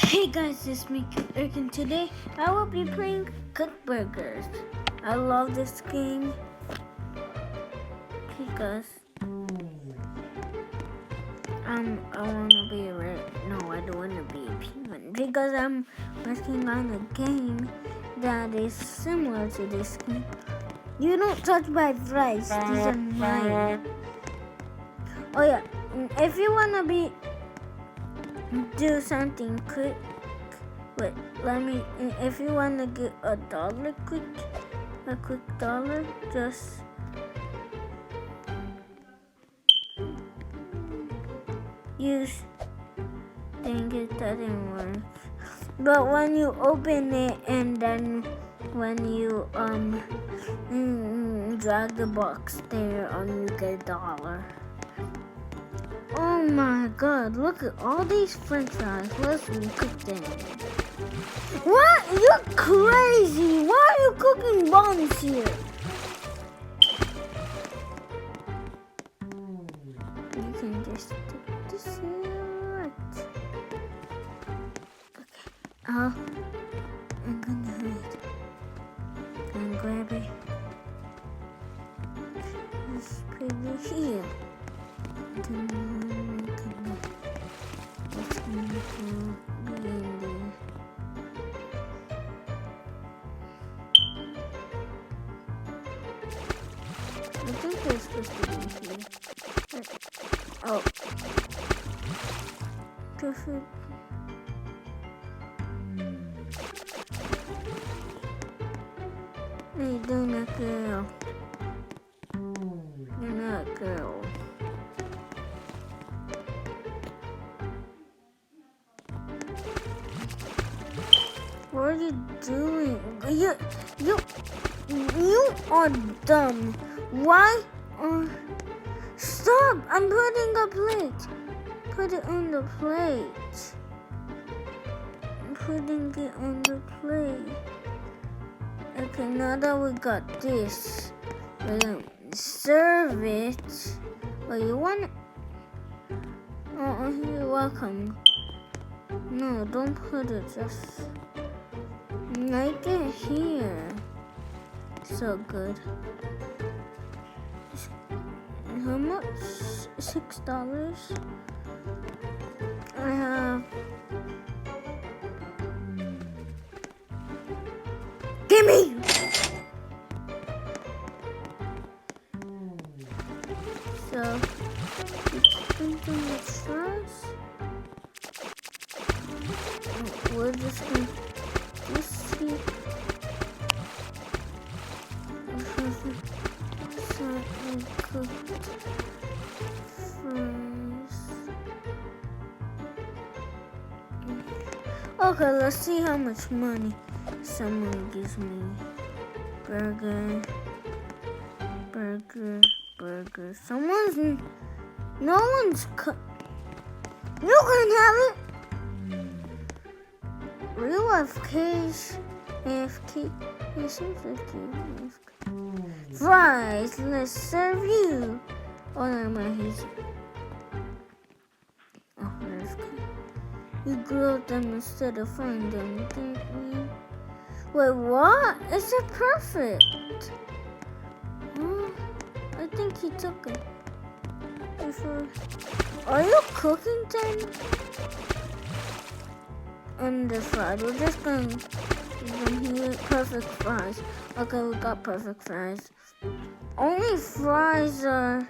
Hey guys, it's me, Eric, and today I will be playing Cook Burgers. I love this game because I wanna be red. No, I don't wanna be a penguin because I'm working on a game that is similar to this game. You don't touch my fries; these are mine. Oh yeah, if you wanna do something quick. Wait, if you want to get a quick dollar, just use, dang it, that didn't work. But when you open it and then when you drag the box there, you get $1. Oh my god, look at all these french fries. Let's cook them. What? You're crazy. Why are you cooking buns here? You can just stick this here. Okay. I'm gonna hide. And grab it. Let's put it here. I think they're supposed to be here. Oh. Perfect. Hey, do not girl. You're not a girl. What are you doing? You are dumb. Why? Stop! I'm putting a plate. Put it on the plate. I'm putting it on the plate. Okay, now that we got this, we're gonna serve it. Oh, you want it? Oh, you're welcome. No, don't put it just like it here. So good. How much? $6. I have. Gimme! So, something that starts. We're just gonna see. Cooked fries. Okay, let's see how much money someone gives me. Burger. No one's You can have it. Real life case. AFK. It seems like you. Fries, let's serve you. Oh no, my he's. Oh, that's good. You grilled them instead of frying them, didn't you? Wait, what? Is it perfect? I think he took it. Are you cooking them? And the fries. We're just going to here. Perfect fries. Okay, we got perfect fries. Only fries are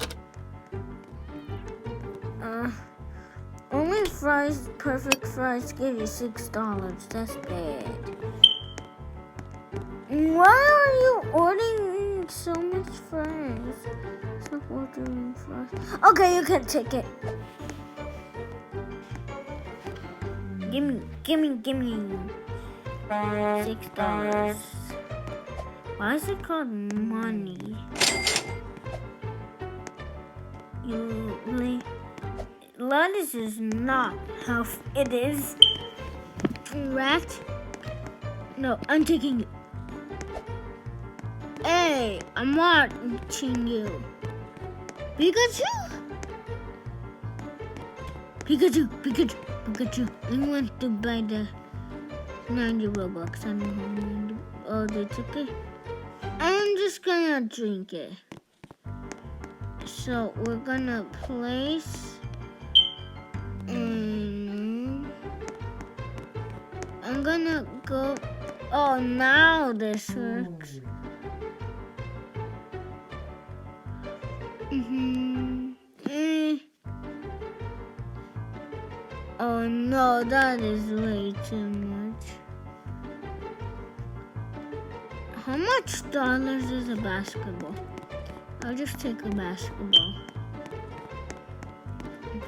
perfect fries give you $6. That's bad. Why are you ordering so much fries? Stop ordering fries. Okay, you can take it. Gimme. $6. Why is it called money? Lettuce is not how it is. Rat? No, I'm taking it. Hey, I'm watching you. Pikachu? Pikachu, I want to buy the 90 Robux. I don't have 90. Oh, that's okay. I'm just gonna drink it. So we're gonna place, and I'm gonna go. Oh, now this works. Oh no, that is way too much. How much dollars is a basketball? I'll just take a basketball.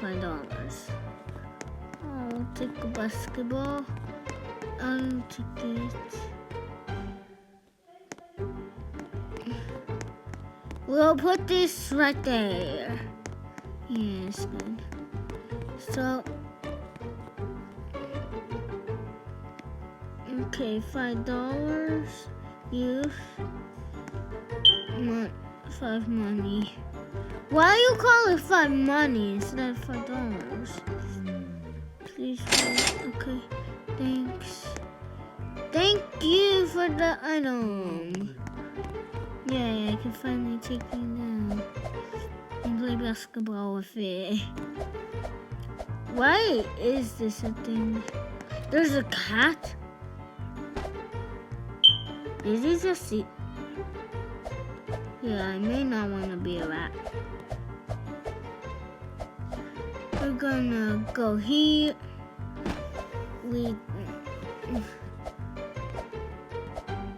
$5. I'll take a basketball. I'll take it. We'll put this right there. Yes, good. So, okay, $5. Use 5 money. Why you call it 5 money instead of $5? Please wait. Okay, thanks. Thank you for the item. Yeah, I can finally take it now and play basketball with it. Why is this a thing? There's a cat? Did you just see? Yeah, I may not want to be a rat. We're gonna go here.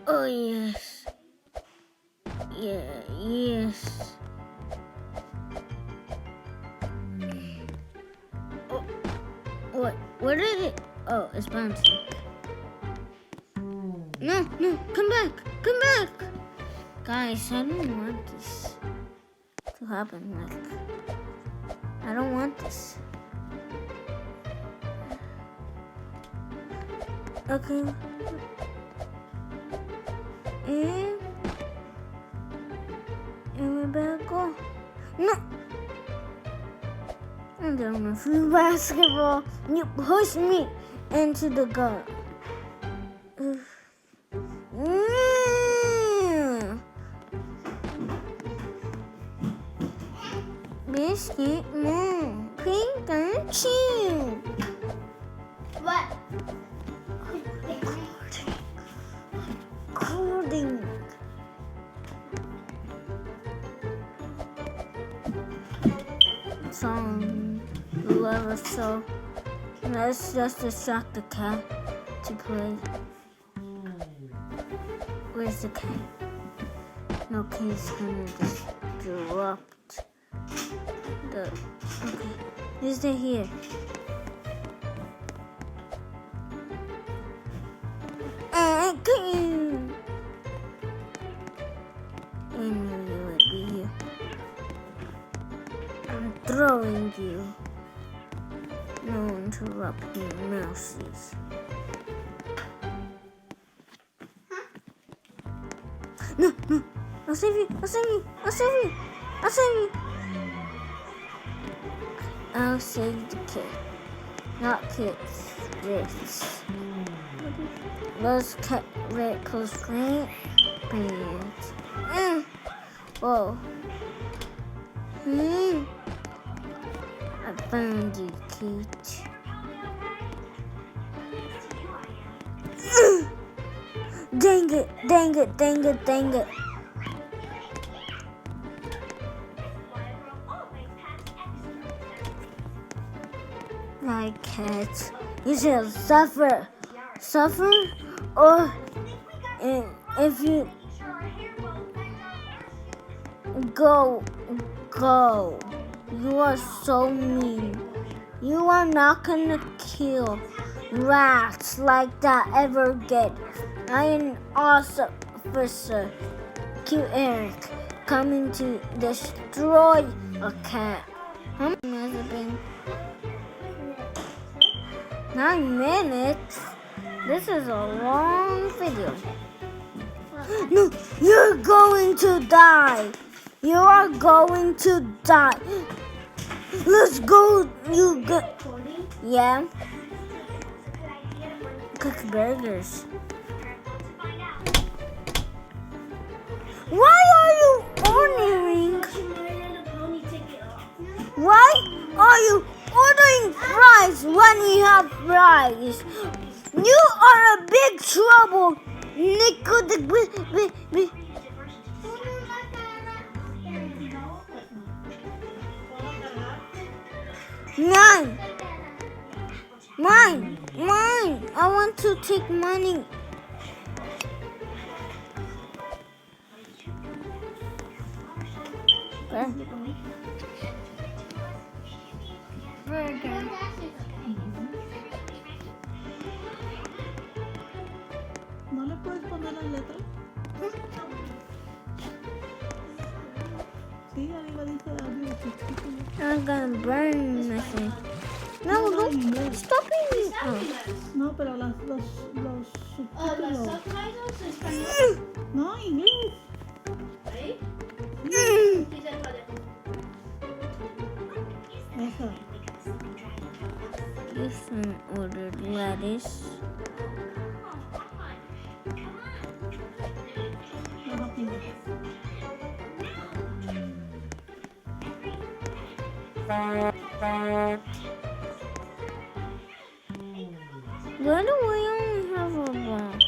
Oh yes. Yeah, yes. Oh, what is it? Oh, it's bouncing. No, come back. Guys, I don't want this to happen. I don't want this. Okay. And we better go. No! I don't know if you basketball. You push me into the goal. Biscuit, no. Pikachu. What? Coding. Song. Love it so. Let's just distract the cat to play. Where's the cat? No, he's gonna disrupt the. Okay, is they here? I knew you would be here. I'm throwing you. No interrupting mouses. No. I'll save you. I'll save the kid. Not kids. This. Let's cut right close range. Whoa. I found you, kid. Dang it. My cat, you should suffer, or if you go, you are so mean. You are not gonna kill rats like that ever again. I am an awesome officer, Q Eric, coming to destroy a cat. How many has it been? 9 minutes? This is a long video. No, you're going to die. You are going to die. Let's go. Yeah. cook burgers. Why are you ordering? Why are you ordering fries when we have fries? You are a big trouble, Nico. Mine. I want to take money. Burger. ¿No le puedes poner las letras? Sí, arriba dice audio subtítulos. I'm gonna burn my thing. No, don't stop it. Oh. No, pero los subtítulos. subtitles español. No, inglés. ¿Sí? Esa. Ethan ordered lettuce. Why do we only have a box?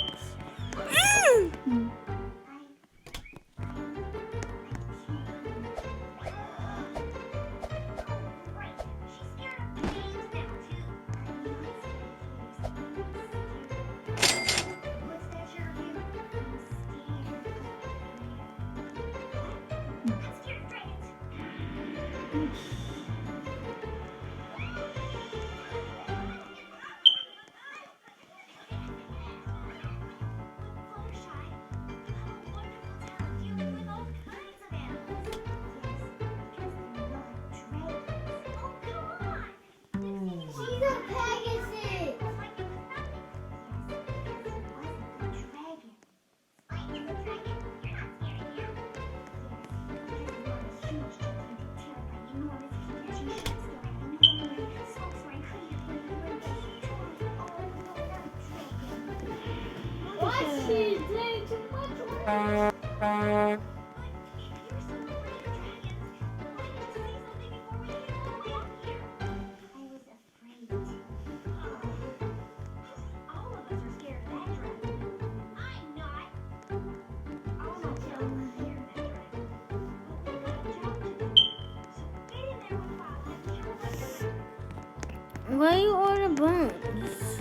Why you order buns?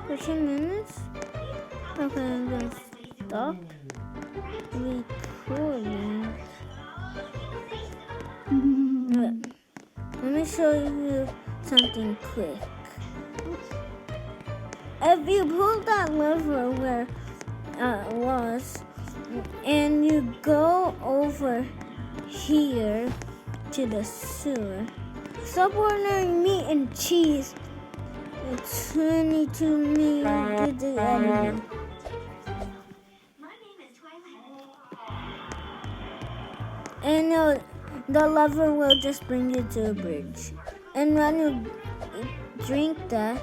For 10 minutes? Okay, I'm gonna stop recording. Let me show you something quick. If you pull that lever where it was, and you go over here to the sewer, stop ordering meat and cheese. It's 22 million to the editor. And the lever will just bring you to a bridge. And when you drink that,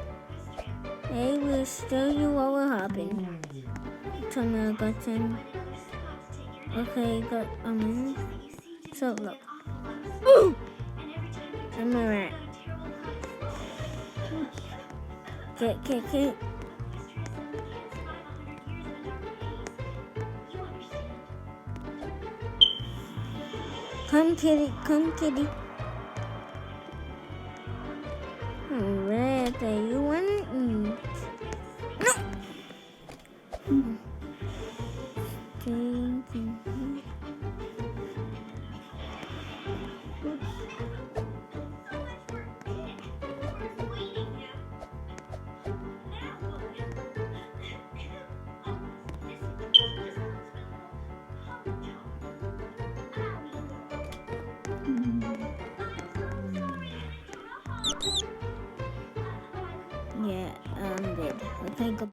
I will show you what will happen. Tell me I got 10. Okay, got a minute. So look. Ooh! I'm a rat. Get. Come, kitty. Red, you want to eat? No! Yeah, I'm dead. Okay, go.